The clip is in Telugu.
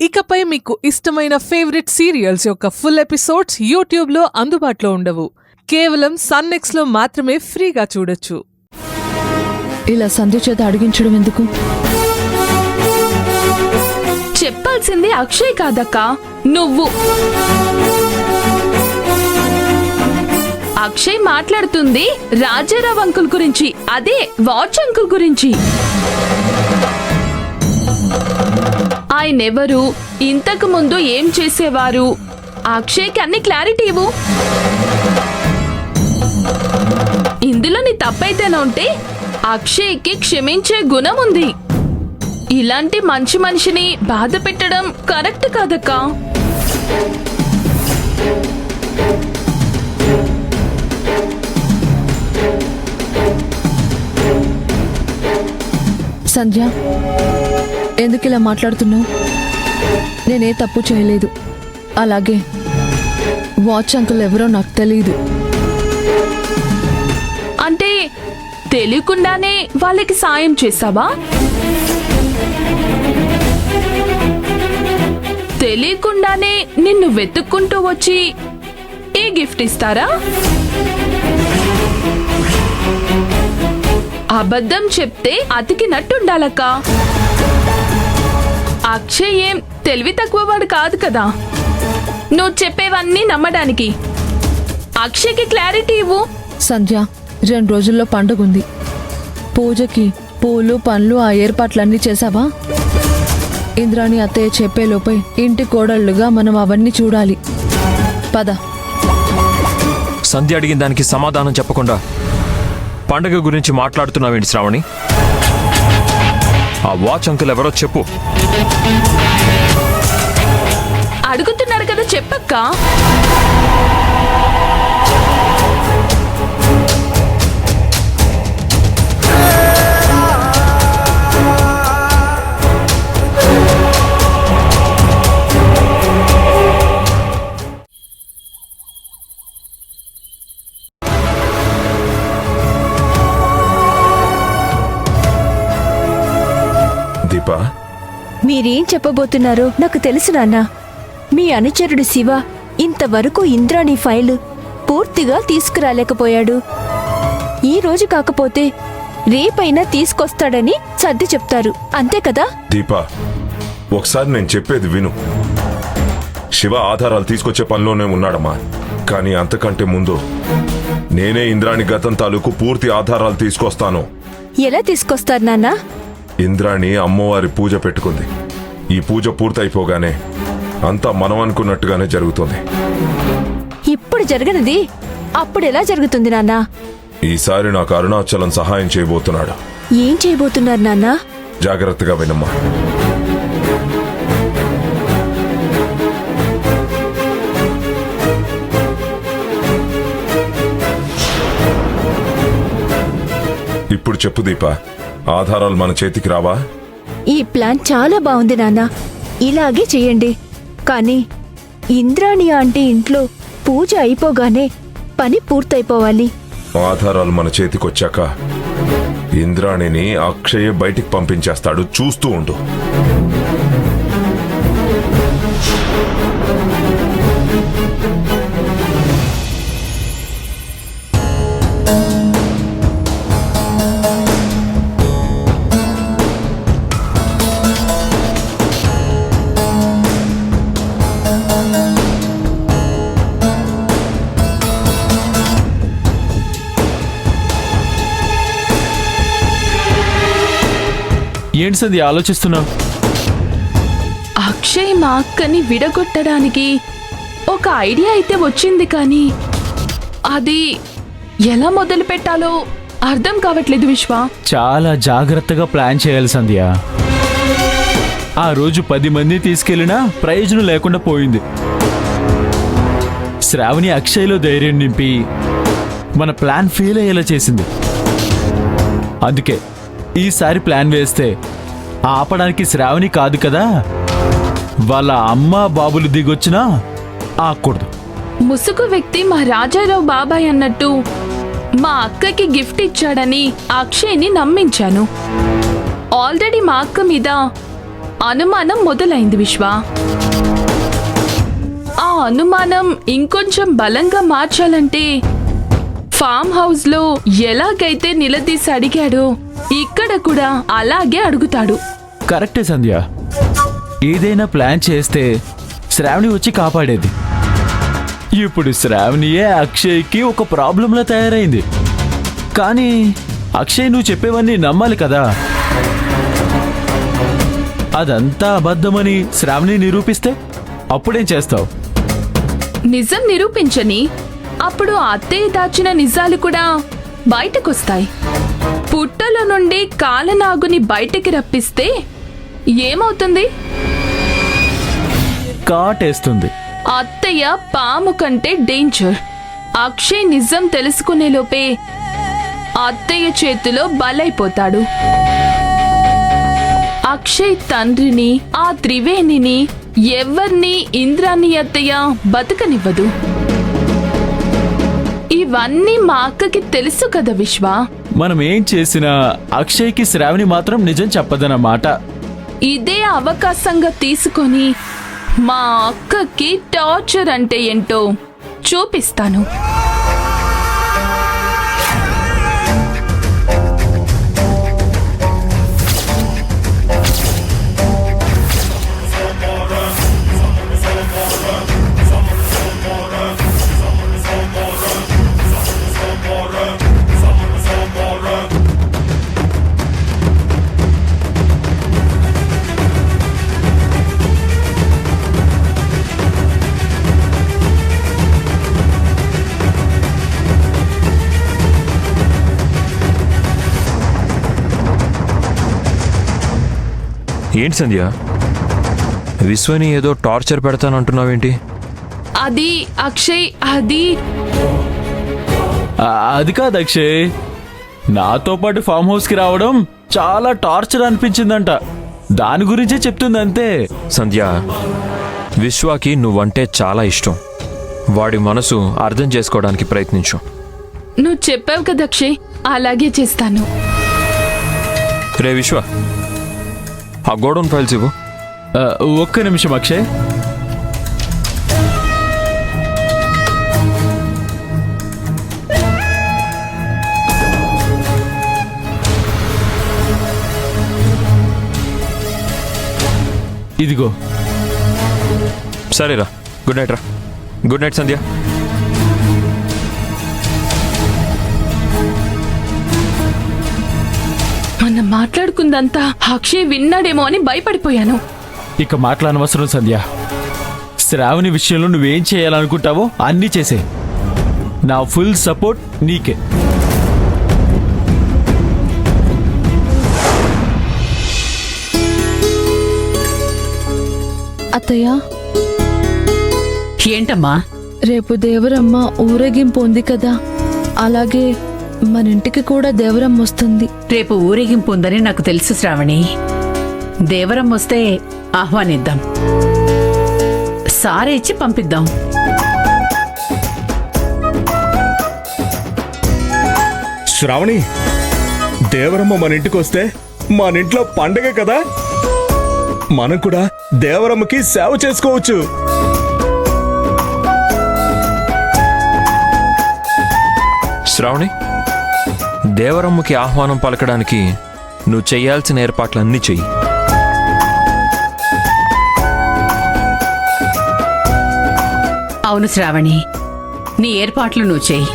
ఇకపై మీకు ఇష్టమైన ఫేవరెట్ సీరియల్స్ యొక్క ఫుల్ ఎపిసోడ్స్ యూట్యూబ్లో అందుబాటులో ఉండవు. కేవలం సన్నెక్స్లో మాత్రమే ఫ్రీగా చూడొచ్చు. ఇలా సంధ్య చేత అడిగించడం ఎందుకు? చెప్పాల్సింది అక్షయ్ కాదక్క, నువ్వు. అక్షయ్ మాట్లాడుతుంది రాజారావు అంకుల్ గురించి, అదే వాచ్ అంకుల్ గురించి. ఆయనెవరు, ఇంతకు ముందు ఏం చేసేవారు? అక్షయ్కి అన్ని క్లారిటీ ఇవ్వు. ఇందులో నీ తప్పైతేనే ఉంటే అక్షయ్కి క్షమించే గుణం ఉంది. ఇలాంటి మంచి మనిషిని బాధ పెట్టడం కరెక్ట్ కాదక్క. సంధ్య, ఎందుకు ఇలా మాట్లాడుతున్నావు? నేనే తప్పు చేయలేదు. అలాగే వాచ్ అంకుల్ ఎవరో నాకు తెలియదు. అంటే తెలియకుండానే వాళ్ళకి సాయం చేసావా? తెలియకుండానే నిన్ను వెతుక్కుంటూ వచ్చి ఏ గిఫ్ట్ ఇస్తారా? అబద్ధం చెప్తే అతికినట్టుండాలక్క. అక్షయ్ ఏం తెలివి తక్కువవాడు కాదు కదా నువ్వు చెప్పేవన్నీ నమ్మడానికి. అక్షయ్కి క్లారిటీ ఇవ్వు. సంధ్య, 2 రోజుల్లో పండుగుంది. పూజకి పూలు పండ్లు ఆ ఏర్పాట్లన్నీ చేసావా? ఇంద్రాణి అత్తయ్య చెప్పేలోపై ఇంటి కోడళ్లుగా మనం అవన్నీ చూడాలి. పద. సంధ్య అడిగిన దానికి సమాధానం చెప్పకుండా పండగ గురించి మాట్లాడుతున్నావేంటి శ్రావణి? ఆ వాచ్ అంకుల్ ఎవరో చెప్పు. అడుగుతున్నారు కదా, చెప్పక్క. దీపా, మీరేం చెప్పబోతున్నారో నాకు తెలుసు నాన్న. మీ అనుచరుడు శివ ఇంతవరకు ఇంద్రాణి ఫైలు పూర్తిగా తీసుకురాలేకపోయాడు. ఈ రోజు కాకపోతే రేపైనా తీసుకొస్తాడని సర్ది చెప్తారు, అంతే కదా? దీపా, ఒకసారి నేను చెప్పేది విను. శివ ఆధారాలు తీసుకొచ్చే పనిలోనే ఉన్నాడమ్మా. కానీ అంతకంటే ముందు నేనే ఇంద్రాణి గతం తాలూకు పూర్తి ఆధారాలు తీసుకొస్తాను. ఎలా తీసుకొస్తారు నాన్నా? ఇంద్రాణి అమ్మవారి పూజ పెట్టుకుంది. ఈ పూజ పూర్తయిపోగానే అంతా మనం అనుకున్నట్టుగానే జరుగుతుంది. ఇప్పుడు జరగనిది అప్పుడు ఎలా జరుగుతుంది నాన్నా? ఈసారి నాకు అరుణాచలం సహాయం చేయబోతున్నాడు. ఏం చేయబోతున్నారు నాన్నా? జాగ్రత్తగా వినమ్మా. ఇప్పుడు చెప్పు దీపా, ఆధారాలు మన చేతికి రావా? ఈ ప్లాన్ చాలా బాగుంది నాన్నా, ఇలాగే చెయ్యండి. కానీ ఇంద్రాణి ఆంటీ ఇంట్లో పూజ అయిపోగానే పని పూర్తయిపోవాలి. ఆధారాలు మన చేతికొచ్చాక ఇంద్రాణిని అక్షయ్ బయటికి పంపించేస్తాడు, చూస్తూ ఉండు. ఏంటి సంధ్య ఆలోచిస్తున్నావు? అక్షయ్ మా అక్కని విడగొట్టడానికి ఒక ఐడియా అయితే వచ్చింది, కానీ అది ఎలా మొదలు పెట్టాలో అర్థం కావట్లేదు విశ్వ. చాలా జాగ్రత్తగా ప్లాన్ చేయాలి సంధ్య. ఆ రోజు 10 మంది తీసుకెళ్లినా ప్రయోజనం లేకుండా పోయింది. శ్రావణి అక్షయ్లో ధైర్యం నింపి మన ప్లాన్ ఫెయిల్ అయ్యేలా చేసింది. అందుకే ఈసారి ప్లాన్ వేస్తే ఆపడానికి శ్రావణి కాదు కదా, వాళ్ళ అమ్మ బాబులు దిగొచ్చినా ఆకూడదు. ముసుగు వ్యక్తి మా రాజారావు బాబాయ్ అన్నట్టు మా అక్కకి గిఫ్ట్ ఇచ్చాడని అక్షయ్ని నమ్మించాను. ఆల్రెడీ మా అక్క మీద అనుమానం మొదలైంది విశ్వ. ఆ అనుమానం ఇంకొంచెం బలంగా మార్చాలంటే ఫామ్ హౌస్ లో ఎలాగైతే నిలదీసి అడిగాడో ఇక్కడ కూడా అలాగే అడుగుతాడు. కరెక్టే సంధ్య. ఏదైనా ప్లాన్ చేస్తే శ్రావణి వచ్చి కాపాడేది. ఇప్పుడు శ్రావణియే అక్షయ్కి ఒక ప్రాబ్లంలా తయారైంది. కానీ అక్షయ్ నువ్వు చెప్పేవన్నీ నమ్మాలి కదా. అదంతా అబద్ధమని శ్రావణి నిరూపిస్తే అప్పుడేం చేస్తావు? నిజం నిరూపించని అప్పుడు అత్తయ్య దాచిన నిజాలు కూడా బయటకొస్తాయి. పుట్టలో నుండి కాలనాగుని బయటికి రప్పిస్తే ఏమవుతుంది? కాటేస్తుంది. అత్తయ్య పాము కంటే డేంజర్. అక్షయ్ నిజం తెలుసుకునే లోపే అత్తయ్య చేతిలో బలైపోతాడు. అక్షయ్ తండ్రిని, ఆ త్రివేణిని, ఎవ్వర్నీ ఇంద్రాణి అత్తయ్య బతకనివ్వదు. ఇవన్నీ మా అక్కకి తెలుసు కదా విశ్వ. మనం ఏం చేసినా అక్షయ్కి శ్రావణి మాత్రం నిజం చెప్పదన్నమాట. ఇదే అవకాశంగా తీసుకొని మా అక్కకి టార్చర్ అంటే ఏంటో చూపిస్తాను. ఏంటి సంధ్య, విశ్వని ఏదో టార్చర్ పెడతానంటున్నావేంటి? అది అక్షయ్, అది కాదు అక్షయ్. నాతో పాటు ఫామ్ హౌస్కి రావడం చాలా టార్చర్ అనిపించిందంట. దాని గురించే చెప్తుంది అంతే. సంధ్య, విశ్వాకి నువ్వంటే చాలా ఇష్టం. వాడి మనసు అర్థం చేసుకోవడానికి ప్రయత్నించు. నువ్వు చెప్పావు కదా అక్షయ్, అలాగే చేస్తాను. రే విశ్వ, ఆ గోడౌన్ ఫైల్స్ ఇవ్వు. ఒక్క నిమిషం అక్షయ్. ఇదిగో. సరేరా, గుడ్ నైట్ రా. గుడ్ నైట్ సంధ్య. మనం మాట్లాడుకుందంతా అక్షయ్ విన్నాడేమో అని భయపడిపోయాను. ఇక మాట్లాడనవసరం సంధ్య. శ్రావణి విషయంలో నువ్వేం చేయాలనుకుంటావో అన్నీ చేసే. నా ఫుల్ సపోర్ట్ నీకే. అత్తయ్య, ఏంటమ్మా? రేపు దేవరమ్మ ఊరేగింపు ఉంది కదా, అలాగే మన ఇంటికి కూడా దేవరమ్మ వస్తుంది. రేపు ఊరేగింపు ఉందని నాకు తెలుసు శ్రావణి. దేవరం వస్తే ఆహ్వానిద్దాం, సారే ఇచ్చి పంపిద్దాం. శ్రావణి, దేవరమ్మ మన ఇంటికి వస్తే మన ఇంట్లో పండగ కదా, మనం కూడా దేవరమ్మకి సేవ చేసుకోవచ్చు. శ్రావణి, దేవరమ్మకి ఆహ్వానం పలకడానికి నువ్వు చేయాల్సిన ఏర్పాట్లన్నీ చెయ్యి. అవును శ్రావణి, నీ ఏర్పాట్లు నువ్వు చెయ్యి.